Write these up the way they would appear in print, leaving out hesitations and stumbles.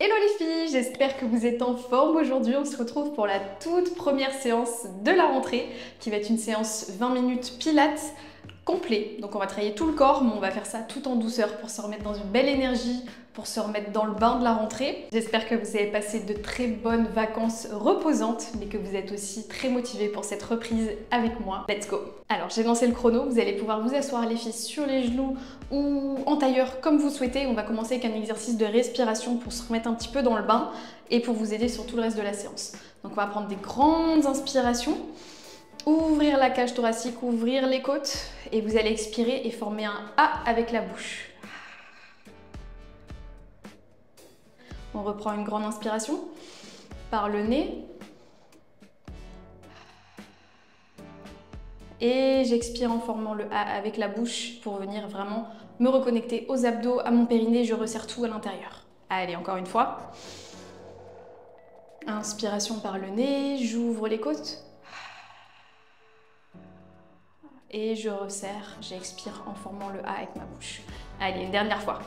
Hello les filles, j'espère que vous êtes en forme aujourd'hui. On se retrouve pour la toute première séance de la rentrée qui va être une séance 20 minutes pilates complet. Donc on va travailler tout le corps, mais on va faire ça tout en douceur pour se remettre dans une belle énergie, pour se remettre dans le bain de la rentrée. J'espère que vous avez passé de très bonnes vacances reposantes, mais que vous êtes aussi très motivés pour cette reprise avec moi. Let's go! Alors j'ai lancé le chrono, vous allez pouvoir vous asseoir les filles sur les genoux ou en tailleur comme vous souhaitez. On va commencer avec un exercice de respiration pour se remettre un petit peu dans le bain et pour vous aider sur tout le reste de la séance. Donc on va prendre des grandes inspirations. Ouvrir la cage thoracique, ouvrir les côtes et vous allez expirer et former un A avec la bouche. On reprend une grande inspiration par le nez. Et j'expire en formant le A avec la bouche pour venir vraiment me reconnecter aux abdos, à mon périnée. Je resserre tout à l'intérieur. Allez, encore une fois. Inspiration par le nez, j'ouvre les côtes. Et je resserre, j'expire en formant le A avec ma bouche. Allez, une dernière fois.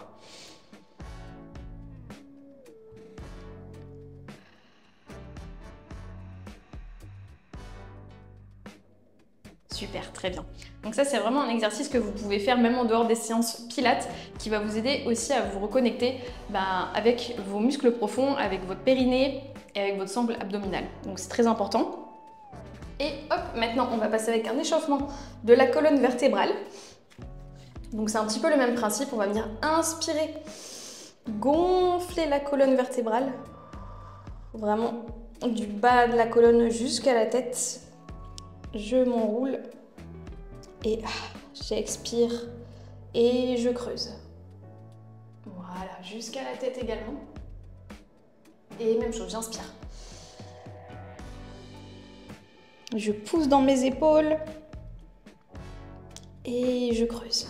Super, très bien. Donc ça, c'est vraiment un exercice que vous pouvez faire même en dehors des séances pilates qui va vous aider aussi à vous reconnecter avec vos muscles profonds, avec votre périnée et avec votre sangle abdominale. Donc c'est très important. Et hop, maintenant on va passer avec un échauffement de la colonne vertébrale. Donc c'est un petit peu le même principe, on va venir inspirer, gonfler la colonne vertébrale, vraiment du bas de la colonne jusqu'à la tête. Je m'enroule et j'expire et je creuse. Voilà, jusqu'à la tête également. Et même chose, j'inspire. Je pousse dans mes épaules et je creuse.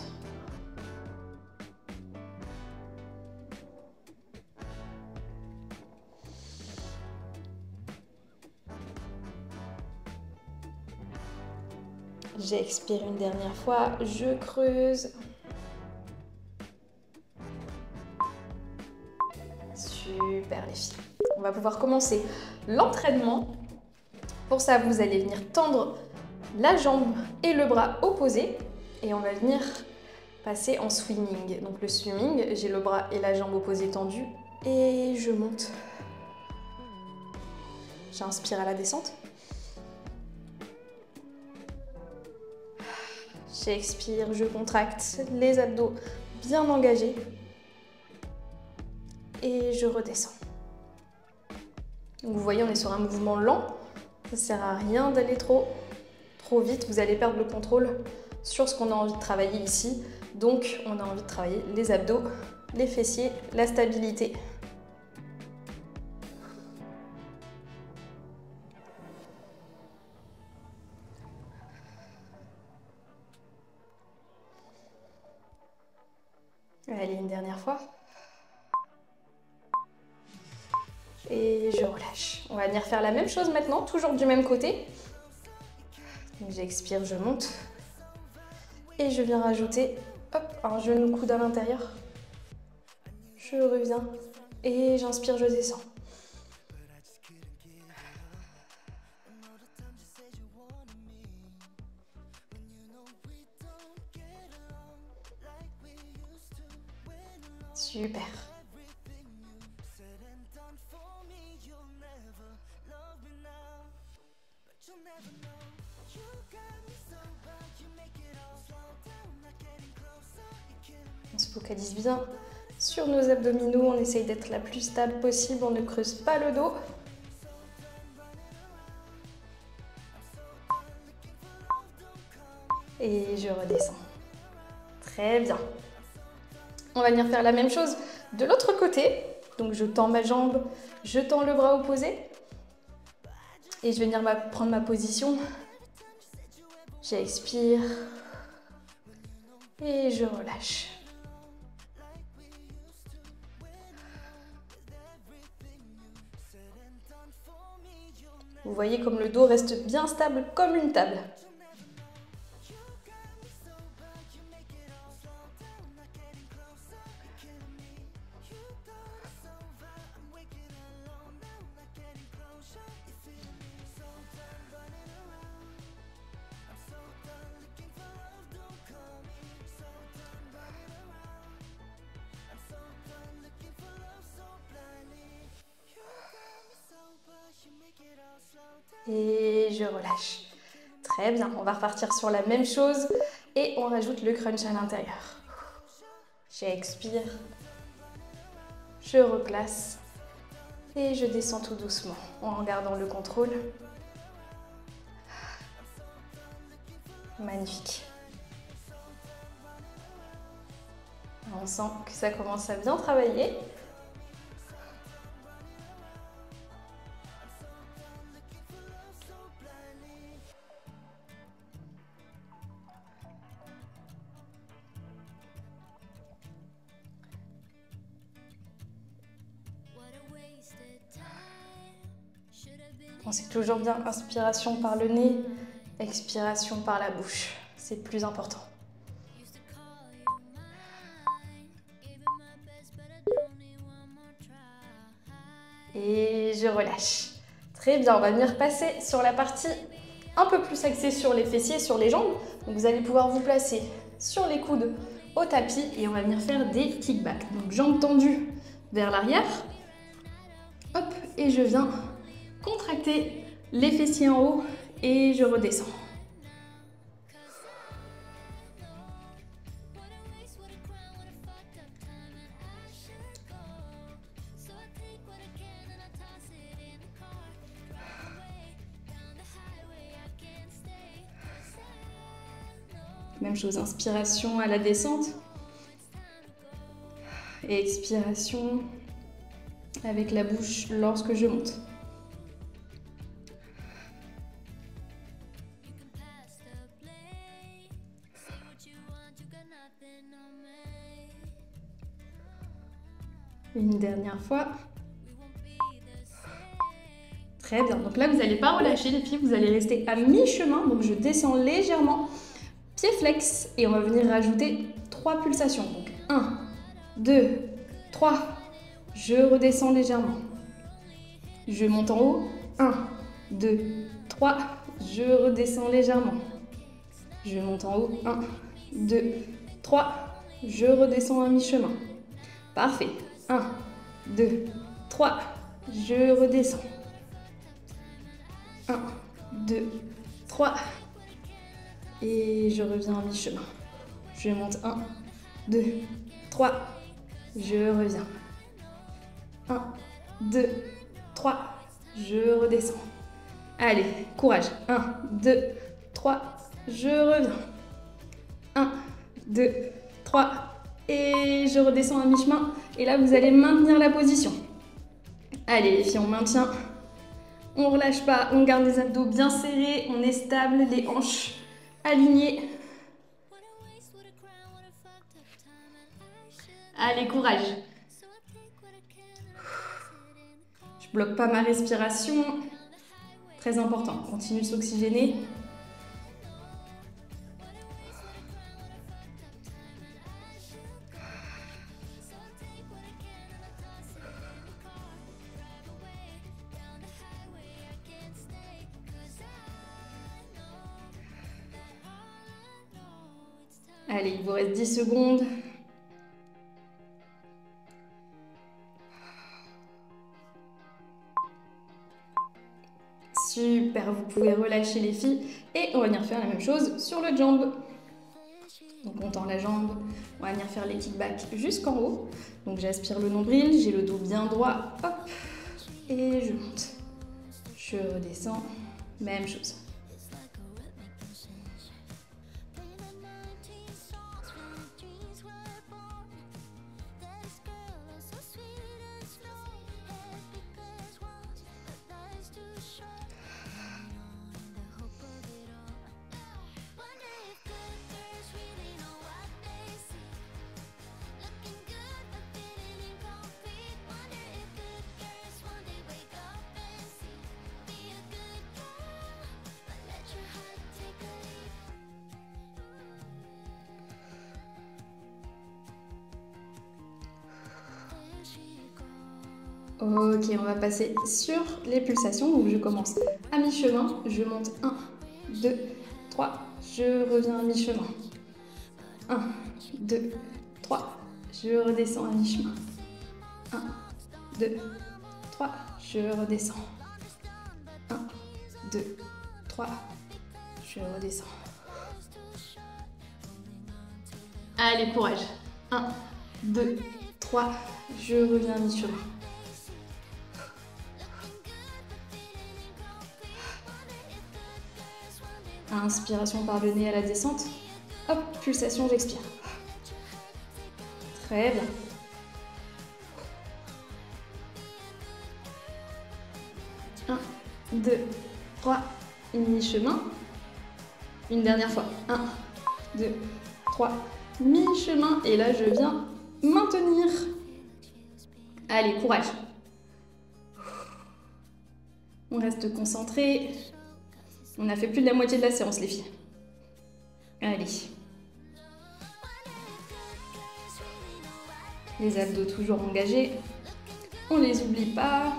J'expire une dernière fois, je creuse. Super les filles. On va pouvoir commencer l'entraînement. Pour ça, vous allez venir tendre la jambe et le bras opposés et on va venir passer en swimming. Donc le swimming, j'ai le bras et la jambe opposés tendus et je monte. J'inspire à la descente. J'expire, je contracte les abdos bien engagés et je redescends. Donc vous voyez, on est sur un mouvement lent. Ça ne sert à rien d'aller trop vite. Vous allez perdre le contrôle sur ce qu'on a envie de travailler ici. Donc on a envie de travailler les abdos, les fessiers, la stabilité. Allez, une dernière fois. Et je relâche. On va venir faire la même chose maintenant, toujours du même côté. J'expire, je monte. Et je viens rajouter un genou coude à l'intérieur. Je reviens. Et j'inspire, je descends. Super. On se focalise bien sur nos abdominaux, on essaye d'être la plus stable possible, on ne creuse pas le dos. Et je redescends. Très bien. On va venir faire la même chose de l'autre côté. Donc je tends ma jambe, je tends le bras opposé. Et je vais venir prendre ma position. J'expire. Et je relâche. Vous voyez comme le dos reste bien stable comme une table. Et je relâche. Très bien, on va repartir sur la même chose et on rajoute le crunch à l'intérieur. J'expire, je replace et je descends tout doucement en gardant le contrôle. Magnifique. On sent que ça commence à bien travailler. Pensez toujours bien, inspiration par le nez, expiration par la bouche. C'est le plus important. Et je relâche. Très bien, on va venir passer sur la partie un peu plus axée sur les fessiers, sur les jambes. Donc vous allez pouvoir vous placer sur les coudes au tapis et on va venir faire des kickbacks. Donc jambes tendues vers l'arrière. Hop, et je viens contracter les fessiers en haut et je redescends. Même chose, inspiration à la descente et expiration avec la bouche lorsque je monte. Une dernière fois. Très bien. Donc là, vous n'allez pas relâcher les filles, vous allez rester à mi-chemin. Donc je descends légèrement, pied flex, et on va venir rajouter 3 pulsations. Donc 1, 2, 3. Je redescends légèrement. Je monte en haut. 1, 2, 3. Je redescends légèrement. Je monte en haut. 1, 2, 3. Je redescends à mi-chemin. Parfait. 1, 2, 3. Je redescends. 1, 2, 3. Et je reviens à mi-chemin. Je monte 1, 2, 3. Je reviens. 1, 2, 3. Je redescends. Allez, courage. 1, 2, 3. Je reviens. 1, 2, 3. Et je redescends à mi-chemin. Et là, vous allez maintenir la position. Allez, les filles, on maintient. On ne relâche pas. On garde les abdos bien serrés. On est stable. Les hanches alignées. Allez, courage. Je bloque pas ma respiration. Très important. Continue de s'oxygéner. Allez, il vous reste 10 secondes. Super, vous pouvez relâcher les filles. Et on va venir faire la même chose sur le jambe. Donc on tend la jambe, on va venir faire les kickbacks jusqu'en haut. Donc j'aspire le nombril, j'ai le dos bien droit, hop, et je monte. Je redescends, même chose. Ok, on va passer sur les pulsations. Donc je commence à mi-chemin, je monte 1, 2, 3, je reviens à mi-chemin. 1, 2, 3, je redescends à mi-chemin. 1, 2, 3, je redescends. 1, 2, 3. Je redescends. Allez, courage. 1, 2, 3. Je reviens à mi-chemin. Inspiration par le nez à la descente. Hop, pulsation, j'expire. Très bien. Un, 2, 3, mi-chemin. Une dernière fois. 1, 2, 3, mi-chemin. Et là, je viens maintenir. Allez, courage. On reste concentré. On a fait plus de la moitié de la séance, les filles. Allez. Les abdos toujours engagés. On les oublie pas.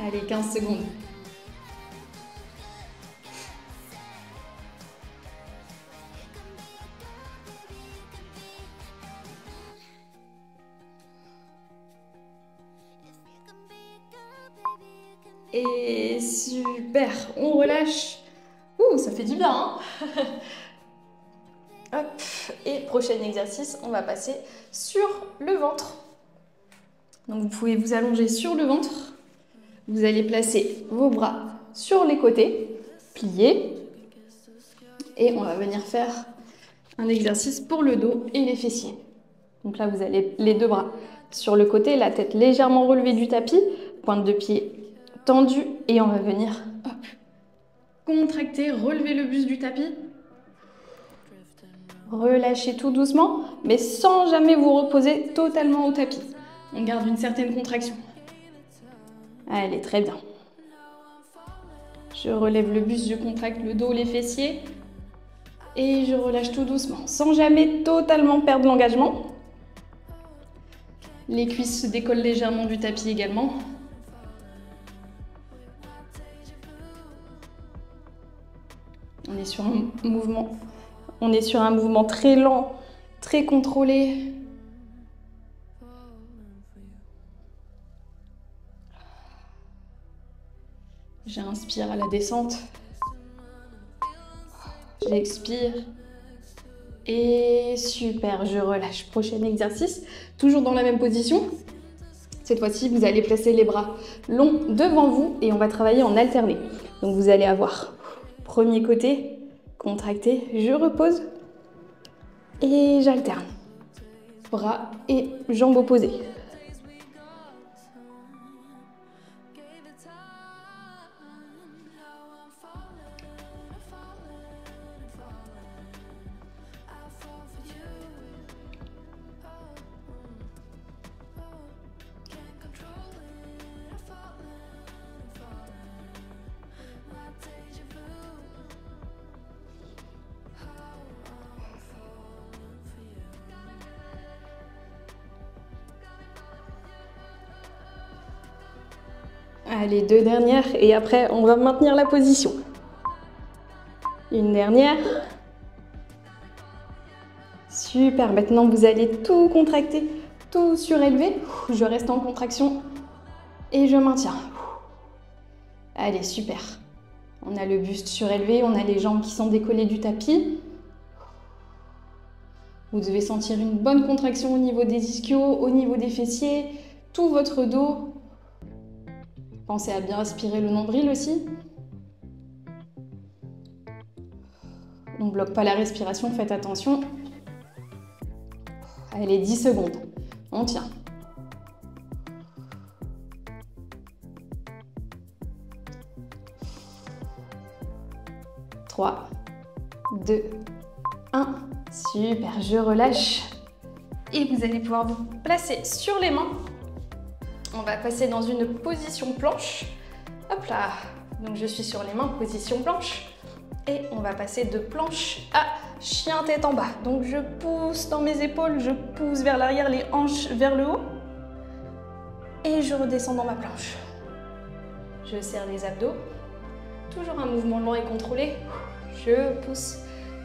Allez, 15 secondes. Et super, on relâche. Ouh, ça fait du bien, hein. Hop. Et prochain exercice, on va passer sur le ventre. Donc vous pouvez vous allonger sur le ventre. Vous allez placer vos bras sur les côtés, pliés. Et on va venir faire un exercice pour le dos et les fessiers. Donc là, vous avez les deux bras sur le côté, la tête légèrement relevée du tapis, pointe de pied tendue. Et on va venir hop, contracter, relever le buste du tapis. Relâchez tout doucement, mais sans jamais vous reposer totalement au tapis. On garde une certaine contraction. Allez, très bien. Je relève le buste, je contracte le dos, les fessiers. Et je relâche tout doucement, sans jamais totalement perdre l'engagement. Les cuisses se décollent légèrement du tapis également. On est sur un mouvement très lent, très contrôlé. J'inspire à la descente. J'expire. Et super, je relâche. Prochain exercice, toujours dans la même position. Cette fois-ci, vous allez placer les bras longs devant vous et on va travailler en alterné. Donc vous allez avoir premier côté, contracté, je repose et j'alterne. Bras et jambes opposées. Allez, deux dernières et après on va maintenir la position. Une dernière. Super, maintenant vous allez tout contracter, tout surélever. Je reste en contraction et je maintiens. Allez, super. On a le buste surélevé, on a les jambes qui sont décollées du tapis. Vous devez sentir une bonne contraction au niveau des ischios, au niveau des fessiers, tout votre dos. Pensez à bien aspirer le nombril aussi. On ne bloque pas la respiration, faites attention. Allez, 10 secondes. On tient. « 3, 2, 1. Super, je relâche. Et vous allez pouvoir vous placer sur les mains. On va passer dans une position planche. Hop là. Donc je suis sur les mains, position planche. Et on va passer de planche à chien tête en bas. Donc je pousse dans mes épaules, je pousse vers l'arrière, les hanches vers le haut. Et je redescends dans ma planche. Je serre les abdos. Toujours un mouvement lent et contrôlé. Je pousse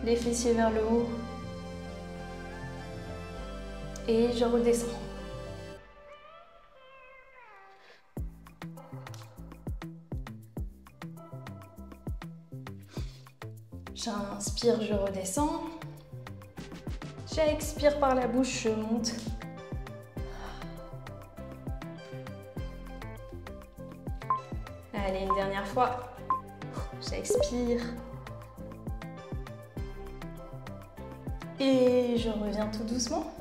les fessiers vers le haut. Et je redescends. J'inspire, je redescends. J'expire par la bouche, je monte. Allez, une dernière fois. J'expire. Et je reviens tout doucement.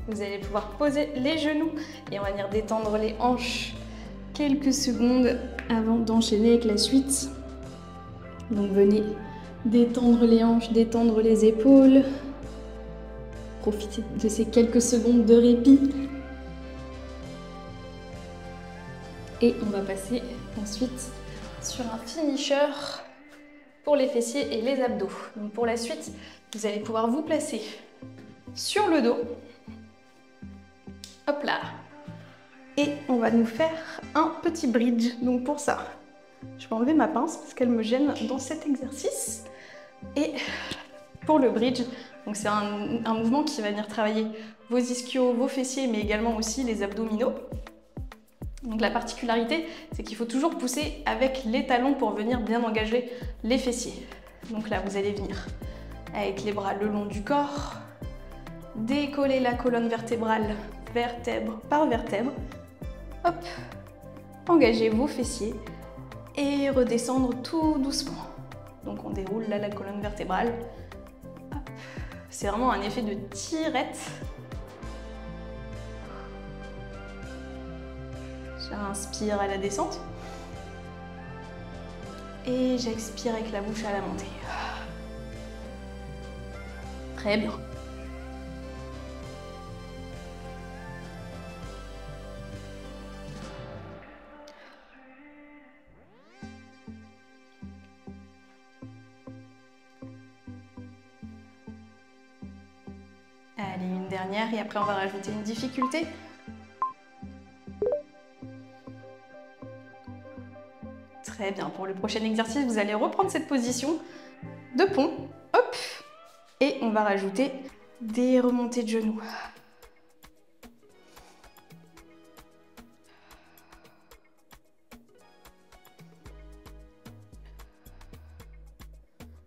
Vous allez pouvoir poser les genoux et on va venir détendre les hanches quelques secondes avant d'enchaîner avec la suite. Donc venez détendre les hanches, détendre les épaules. Profitez de ces quelques secondes de répit. Et on va passer ensuite sur un finisher pour les fessiers et les abdos. Donc pour la suite, vous allez pouvoir vous placer sur le dos. Hop là. Et on va nous faire un petit bridge. Donc pour ça, je vais enlever ma pince parce qu'elle me gêne dans cet exercice. Et pour le bridge, donc c'est un mouvement qui va venir travailler vos ischios, vos fessiers, mais également aussi les abdominaux. Donc la particularité, c'est qu'il faut toujours pousser avec les talons pour venir bien engager les fessiers. Donc là, vous allez venir avec les bras le long du corps, décoller la colonne vertébrale, vertèbre par vertèbre. Hop, engagez vos fessiers et redescendre tout doucement. Donc on déroule là la colonne vertébrale. C'est vraiment un effet de tirette. J'inspire à la descente. Et j'expire avec la bouche à la montée. Très bien. Allez, une dernière et après on va rajouter une difficulté. Très bien, pour le prochain exercice, vous allez reprendre cette position de pont. Hop, et on va rajouter des remontées de genoux.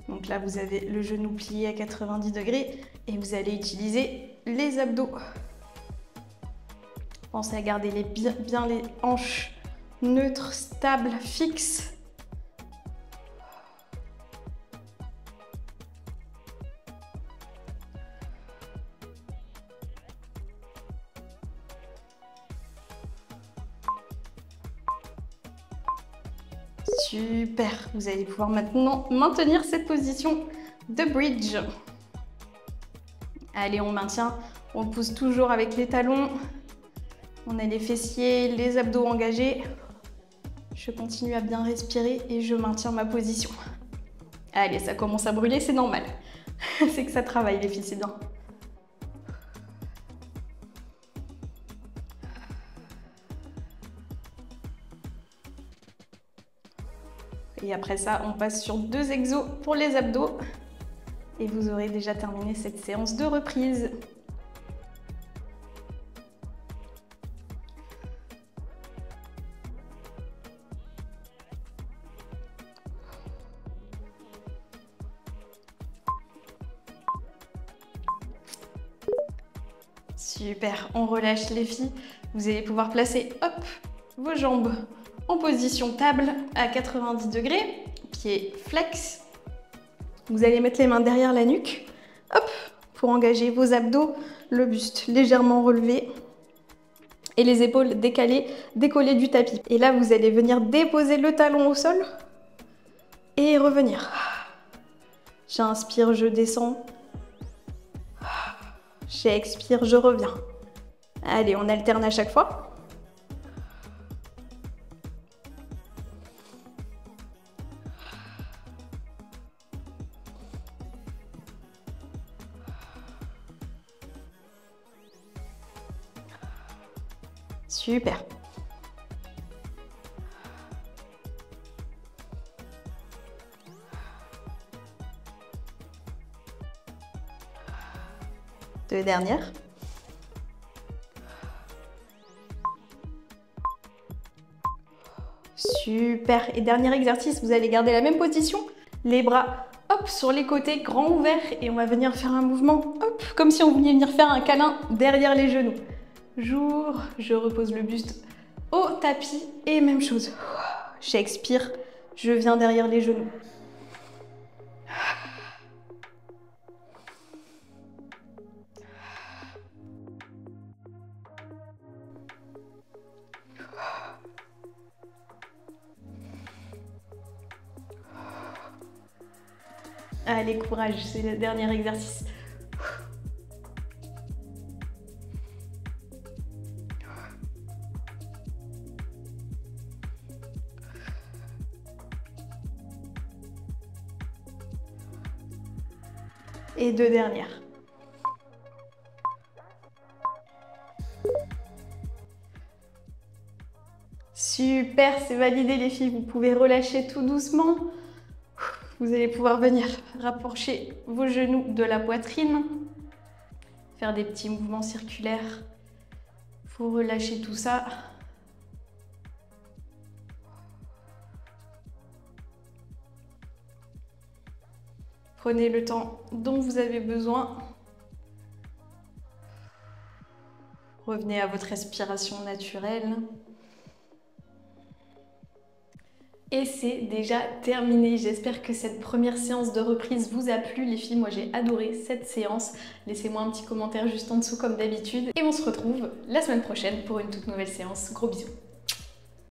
Donc là, vous avez le genou plié à 90 degrés et vous allez utiliser les abdos. Pensez à garder bien les hanches neutres, stables, fixes. Super, vous allez pouvoir maintenant maintenir cette position de bridge. Allez, on maintient, on pousse toujours avec les talons. On a les fessiers, les abdos engagés. Je continue à bien respirer et je maintiens ma position. Allez, ça commence à brûler, c'est normal. C'est que ça travaille les filles, c'est bien. Et après ça, on passe sur 2 exos pour les abdos. Et vous aurez déjà terminé cette séance de reprise. Super, on relâche les filles. Vous allez pouvoir placer, hop, vos jambes en position table à 90 degrés, pieds flex. Vous allez mettre les mains derrière la nuque, hop, pour engager vos abdos, le buste légèrement relevé et les épaules décalées, décollées du tapis. Et là, vous allez venir déposer le talon au sol et revenir. J'inspire, je descends. J'expire, je reviens. Allez, on alterne à chaque fois. Super. 2 dernières. Super. Et dernier exercice, vous allez garder la même position. Les bras, hop, sur les côtés, grands ouverts. Et on va venir faire un mouvement, hop, comme si on voulait venir faire un câlin derrière les genoux. J'ouvre, je repose le buste au tapis. Et même chose. J'expire, je viens derrière les genoux. Allez, courage, c'est le dernier exercice. Et 2 dernières. Super, c'est validé les filles, vous pouvez relâcher tout doucement. Vous allez pouvoir venir rapprocher vos genoux de la poitrine, faire des petits mouvements circulaires. Vous relâchez tout ça. Prenez le temps dont vous avez besoin. Revenez à votre respiration naturelle. Et c'est déjà terminé. J'espère que cette première séance de reprise vous a plu les filles. Moi j'ai adoré cette séance. Laissez-moi un petit commentaire juste en dessous comme d'habitude. Et on se retrouve la semaine prochaine pour une toute nouvelle séance. Gros bisous.